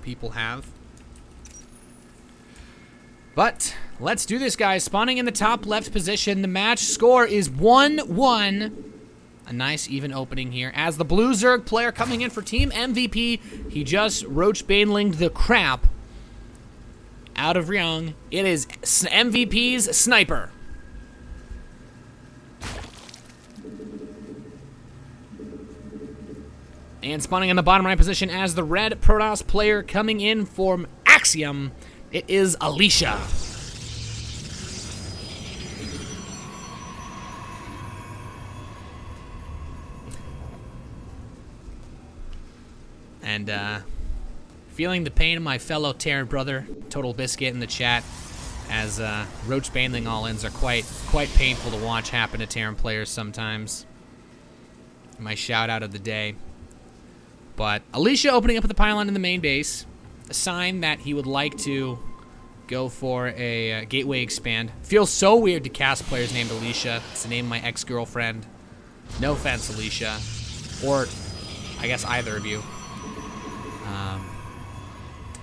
people have. But let's do this, guys. Spawning in the top left position. The match score is 1-1. A nice even opening here. As the blue Zerg player coming in for Team MVP, he just Roach Baneling'd the crap out of Ryung. It is MVP's Sniper. And spawning in the bottom right position as the red Protoss player coming in for Axiom, it is Alicia. And feeling the pain of my fellow Terran brother, Total Biscuit, in the chat, as Roach Baneling all-ins are quite painful to watch happen to Terran players sometimes. My shout out of the day. But Alicia opening up at the pylon in the main base, a sign that he would like to go for a gateway expand. Feels so weird to cast players named Alicia. It's the name of my ex-girlfriend. No offense, Alicia. Or, I guess, either of you.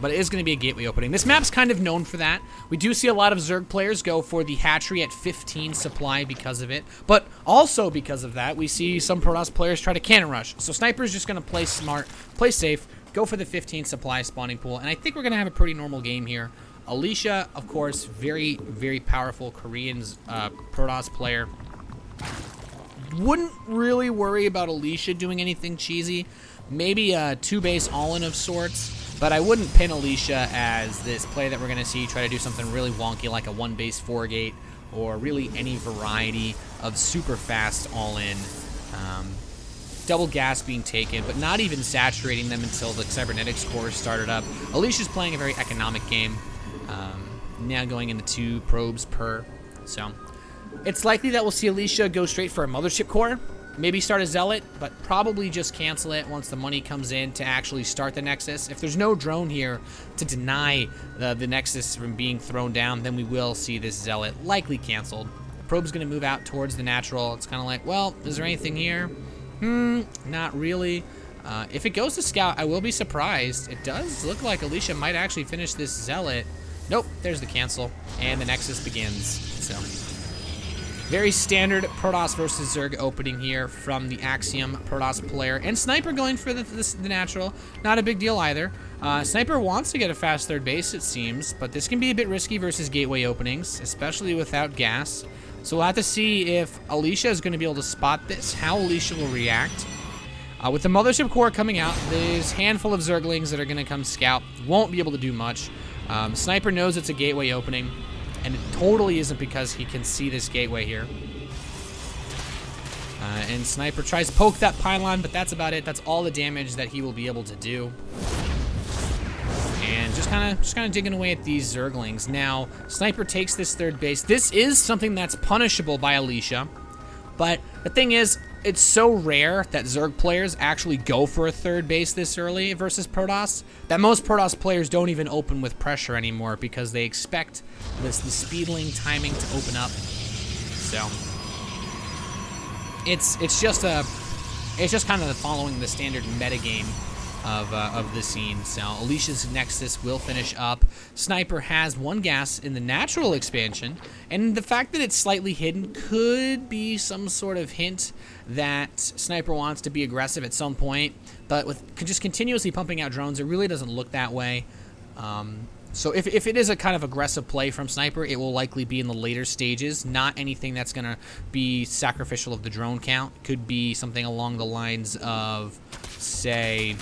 But it is going to be a gateway opening. This map's kind of known for that. We do see a lot of Zerg players go for the hatchery at 15 supply because of it. But also because of that, we see some Protoss players try to cannon rush. So Sniper's just going to play smart, play safe, go for the 15 supply spawning pool. And I think we're going to have a pretty normal game here. Alicia, of course, very, very powerful Korean Protoss player. Wouldn't really worry about Alicia doing anything cheesy. Maybe a 2-base all-in of sorts. But I wouldn't pin Alicia as this play that we're going to see try to do something really wonky like a 1-base 4-gate or really any variety of super fast all-in. Double gas being taken, but not even saturating them until the cybernetics core started up. Alicia's playing a very economic game. Now going into 2 probes per. So it's likely that we'll see Alicia go straight for a mothership core. Maybe start a Zealot, but probably just cancel it once the money comes in to actually start the Nexus. If there's no drone here to deny the Nexus from being thrown down, then we will see this Zealot likely canceled. Probe's going to move out towards the natural. It's kind of like, well, is there anything here? Not really. If it goes to Scout, I will be surprised. It does look like Alicia might actually finish this Zealot. Nope, there's the cancel, and the Nexus begins. So very standard Protoss versus Zerg opening here from the Axiom Protoss player. And Sniper going for the natural. Not a big deal either. Sniper wants to get a fast third base, it seems, but this can be a bit risky versus gateway openings, especially without gas. So we'll have to see if Alicia is going to be able to spot this, how Alicia will react. With the Mothership Core coming out, there's a handful of Zerglings that are going to come scout. Won't be able to do much. Sniper knows it's a gateway opening. And it totally isn't because he can see this gateway here. And Sniper tries to poke that pylon, but that's about it. That's all the damage that he will be able to do. And just kind of digging away at these Zerglings. Now, Sniper takes this third base. This is something that's punishable by Alicia. But the thing is, it's so rare that Zerg players actually go for a third base this early versus Protoss that most Protoss players don't even open with pressure anymore because they expect the speedling timing to open up. So it's just kind of following the standard metagame of the scene. So Alicia's Nexus will finish up. Sniper has 1 gas in the natural expansion, and the fact that it's slightly hidden could be some sort of hint that Sniper wants to be aggressive at some point. But with just continuously pumping out drones, it really doesn't look that way. So if it is a kind of aggressive play from Sniper, it will likely be in the later stages, not anything that's going to be sacrificial of the drone count. Could be something along the lines of, say,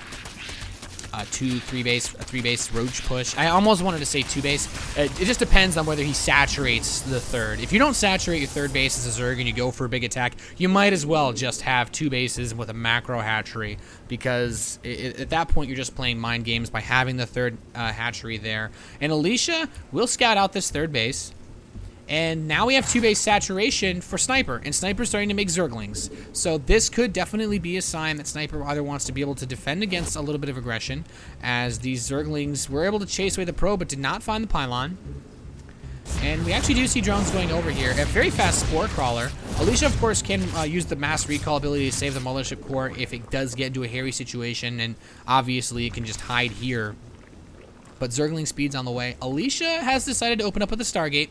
a 3-base Roach push. I almost wanted to say 2-base. It just depends on whether he saturates the third. If you don't saturate your third base as a Zerg and you go for a big attack, you might as well just have 2 bases with a macro hatchery, because at that point you're just playing mind games by having the third hatchery there. And Alicia will scout out this third base. And now we have 2-base saturation for Sniper, and Sniper's starting to make Zerglings. So this could definitely be a sign that Sniper either wants to be able to defend against a little bit of aggression, as these Zerglings were able to chase away the probe but did not find the pylon. And we actually do see drones going over here. A very fast Spore Crawler. Alicia, of course, can use the mass recall ability to save the Mothership Core if it does get into a hairy situation, and obviously it can just hide here but Zergling speed's on the way. Alicia has decided to open up with a Stargate.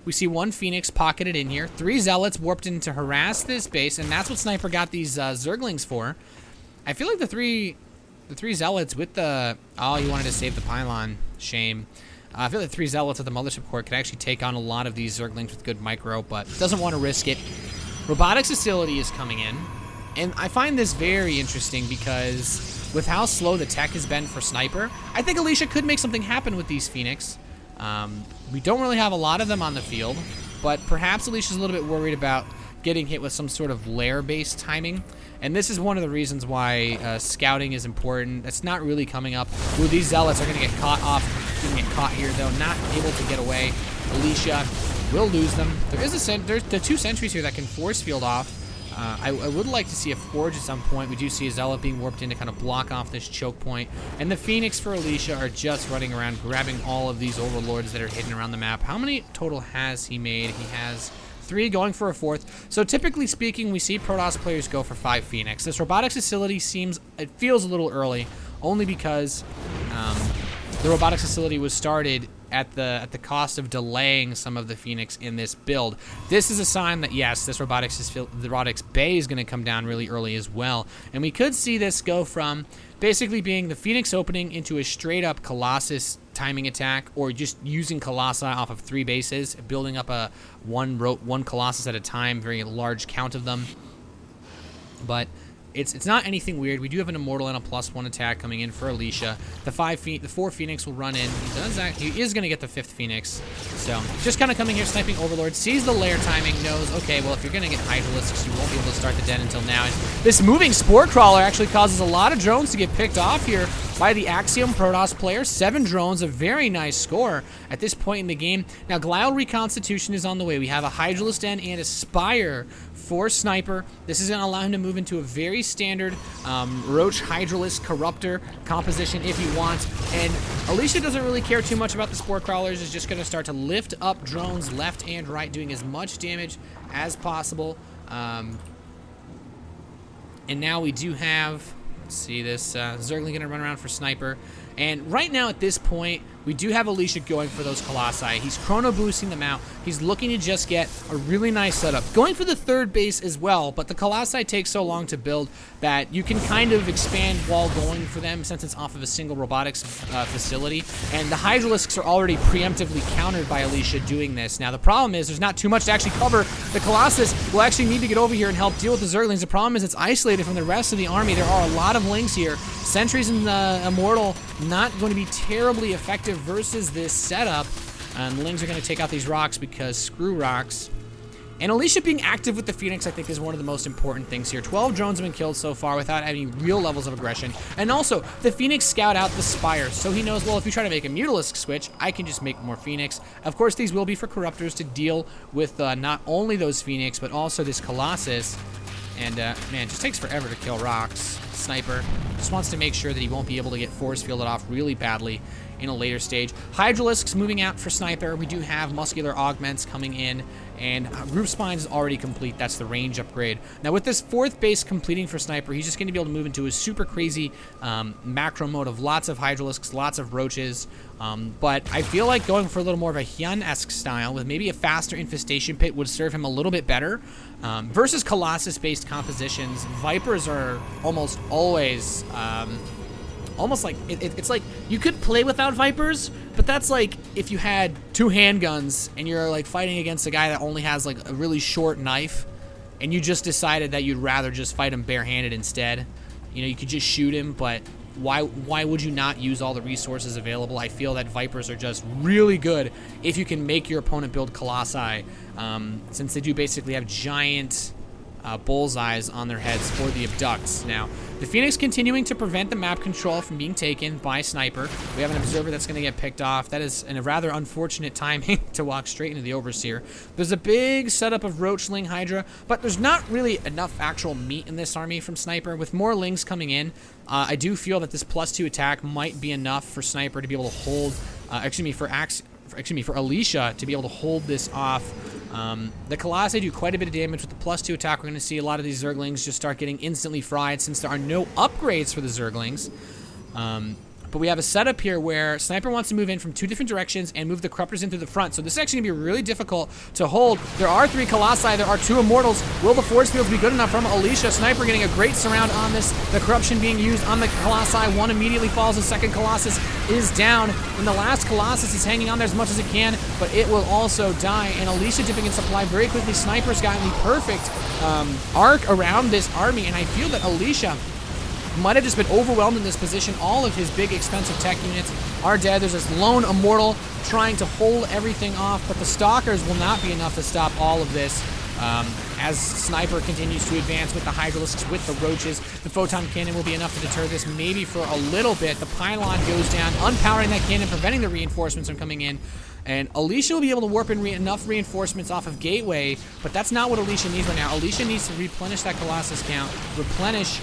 We see 1 Phoenix pocketed in here. 3 Zealots warped in to harass this base, and that's what Sniper got these Zerglings for. I feel like the three Zealots with the... Oh, you wanted to save the pylon. Shame. I feel like 3 Zealots at the Mothership Core could actually take on a lot of these Zerglings with good micro, but doesn't want to risk it. Robotics Facility is coming in, and I find this very interesting because with how slow the tech has been for Sniper, I think Alicia could make something happen with these Phoenix. We don't really have a lot of them on the field, but perhaps Alicia's a little bit worried about getting hit with some sort of lair-based timing. And this is one of the reasons why scouting is important. It's not really coming up. Ooh, these Zealots are going to get caught here, though. Not able to get away. Alicia will lose them. There's the 2 sentries here that can force field off. I would like to see a Forge at some point. We do see a Zealot being warped in to kind of block off this choke point. And the Phoenix for Alicia are just running around, grabbing all of these Overlords that are hidden around the map. How many total has he made? He has 3, going for a 4th. So typically speaking, we see Protoss players go for 5 Phoenix. This Robotics Facility it feels a little early, only because the Robotics Facility was started at the cost of delaying some of the Phoenix in this build. This is a sign that yes, the Robotics Bay is going to come down really early as well, and we could see this go from basically being the Phoenix opening into a straight up Colossus timing attack, or just using Colossi off of 3 bases, building up a one Colossus at a time, very large count of them. But it's not anything weird. We do have an Immortal and a +1 attack coming in for Alicia. The 4 Phoenix will run in. He is going to get the 5th Phoenix. So just kind of coming here, sniping Overlord. Sees the lair timing, knows, okay, well, if you're going to get Hydralisks, you won't be able to start the den until now. And this moving Spore Crawler actually causes a lot of drones to get picked off here by the Axiom Protoss player. 7 drones, a very nice score at this point in the game. Now, Glial Reconstitution is on the way. We have a Hydralisk Den and a Spire for Sniper. This is going to allow him to move into a very standard Roach Hydralisk Corruptor composition if he wants. And Alicia doesn't really care too much about the Spore Crawlers. Is just going to start to lift up drones left and right, doing as much damage as possible. And now we do have... See this Zergling gonna run around for Sniper, and right now at this point we do have Alicia going for those Colossi. He's chrono boosting them out. He's looking to just get a really nice setup, going for the 3rd base as well, but the Colossi take so long to build that you can kind of expand while going for them since it's off of a single robotics facility, and the Hydralisks are already preemptively countered by Alicia doing this. Now the problem is there's not too much to actually cover. The Colossus will actually need to get over here and help deal with the Zerglings. The problem is it's isolated from the rest of the army. There are a lot of Lings here. Sentries and the Immortal not going to be terribly effective versus this setup. And the Lings are going to take out these rocks because screw rocks. And Alicia being active with the Phoenix, I think, is one of the most important things here. 12 drones have been killed so far without any real levels of aggression. And also, the Phoenix scout out the Spire, so he knows, well, if you try to make a Mutalisk switch, I can just make more Phoenix. Of course, these will be for Corruptors to deal with not only those Phoenix, but also this Colossus. And, man, it just takes forever to kill rocks. Sniper just wants to make sure that he won't be able to get force fielded off really badly in a later stage. Hydralisks moving out for Sniper. We do have Muscular Augments coming in, and Roof Spines is already complete. That's the range upgrade. Now with this 4th base completing for Sniper, he's just going to be able to move into a super crazy macro mode of lots of Hydralisks, lots of Roaches, but I feel like going for a little more of a Hyun-esque style with maybe a faster Infestation Pit would serve him a little bit better. Versus Colossus-based compositions, Vipers are almost always... almost like it's like you could play without Vipers, but that's like if you had 2 handguns and you're like fighting against a guy that only has like a really short knife, and you just decided that you'd rather just fight him barehanded instead. You know, you could just shoot him, but why would you not use all the resources available? I feel that Vipers are just really good if you can make your opponent build Colossi, since they do basically have giant bullseyes on their heads for the abducts. Now, the Phoenix continuing to prevent the map control from being taken by Sniper. We have an Observer that's going to get picked off. That is a rather unfortunate timing to walk straight into the Overseer. There's a big setup of Roachling Hydra, but there's not really enough actual meat in this army from Sniper. With more Lings coming in, I do feel that this +2 attack might be enough for Sniper to be able to hold, for Alicia to be able to hold this off. The Colossi do quite a bit of damage with the +2 attack. We're going to see a lot of these Zerglings just start getting instantly fried since there are no upgrades for the Zerglings. But we have a setup here where Sniper wants to move in from 2 different directions and move the Corruptors into the front. So this is actually going to be really difficult to hold. There are 3 Colossi. There are 2 Immortals. Will the force fields be good enough from Alicia? Sniper getting a great surround on this. The Corruption being used on the Colossi. One immediately falls. The second Colossus is down. And the last Colossus is hanging on there as much as it can, but it will also die. And Alicia dipping in supply very quickly. Sniper's gotten the perfect arc around this army, and I feel that Alicia might have just been overwhelmed in this position. All of his big expensive tech units are dead. There's this lone Immortal trying to hold everything off, but the Stalkers will not be enough to stop all of this. As Sniper continues to advance with the Hydralisks, with the Roaches, the Photon Cannon will be enough to deter this maybe for a little bit. The Pylon goes down, unpowering that cannon, preventing the reinforcements from coming in. And Alicia will be able to warp in enough reinforcements off of Gateway, but that's not what Alicia needs right now. Alicia needs to replenish that Colossus count, replenish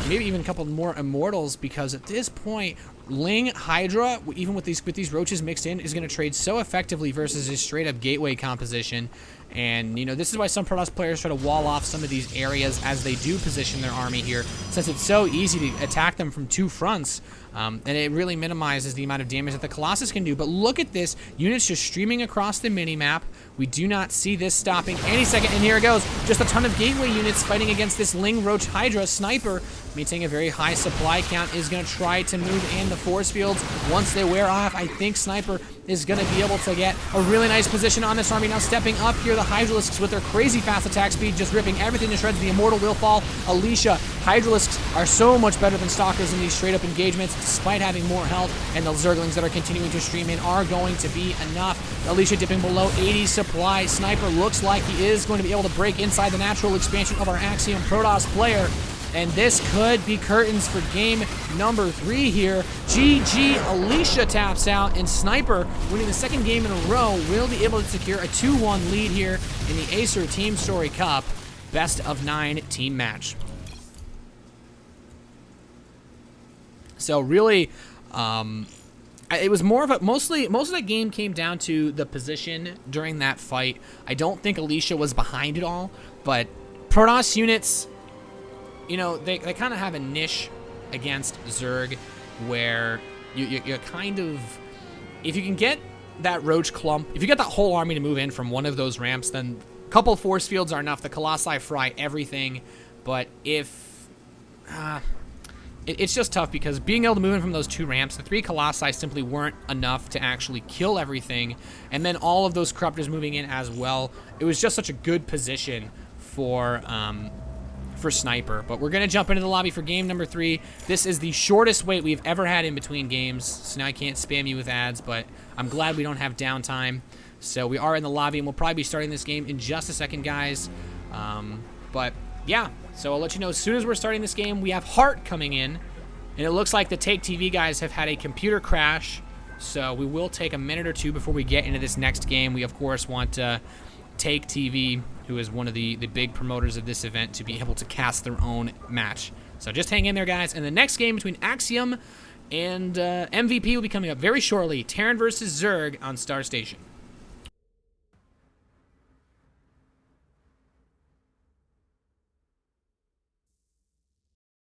maybe even a couple more Immortals, because at this point, Ling Hydra, even with these Roaches mixed in, is going to trade so effectively versus his straight-up Gateway composition. And, you know, this is why some Protoss players try to wall off some of these areas as they do position their army here, since it's so easy to attack them from 2 fronts. And it really minimizes the amount of damage that the Colossus can do. But look at this. Units just streaming across the minimap. We do not see this stopping any second. And here it goes. Just a ton of Gateway units fighting against this Ling Roach Hydra. Sniper, maintaining a very high supply count, is going to try to move in the force fields. Once they wear off, I think Sniper is going to be able to get a really nice position on this army. Now stepping up here, the Hydralisks with their crazy fast attack speed, just ripping everything to shreds. The Immortal will fall. Alicia, Hydralisks are so much better than Stalkers in these straight-up engagements, despite having more health, and the Zerglings that are continuing to stream in are going to be enough. Alicia dipping below 80 supply. Sniper looks like he is going to be able to break inside the natural expansion of our Axiom Protoss player. And this could be curtains for game number 3 here. GG, Alicia taps out, and Sniper, winning the 2nd game in a row, will be able to secure a 2-1 lead here in the Acer TeamStory Cup Best of 9 team match. So really, it was more of a, most of that game came down to the position during that fight. I don't think Alicia was behind it all, but Protoss units, you know, they kind of have a niche against Zerg where you kind of, if you can get that Roach clump, if you get that whole army to move in from one of those ramps, then a couple force fields are enough. The Colossi fry everything, but if, it's just tough because being able to move in from those 2 ramps, the 3 Colossi simply weren't enough to actually kill everything, and then all of those Corruptors moving in as well. It was just such a good position for Sniper. But we're going to jump into the lobby for game number 3. This is the shortest wait we've ever had in between games, so now I can't spam you with ads, but I'm glad we don't have downtime. So we are in the lobby, and we'll probably be starting this game in just a second, guys. But yeah, so I'll let you know as soon as we're starting this game. We have Heart coming in, and it looks like the Take TV guys have had a computer crash, so we will take a minute or 2 before we get into this next game. We, of course, want Take TV, who is one of the big promoters of this event, to be able to cast their own match. So just hang in there, guys. And the next game between Axiom and MVP will be coming up very shortly. Terran versus Zerg on Star Station.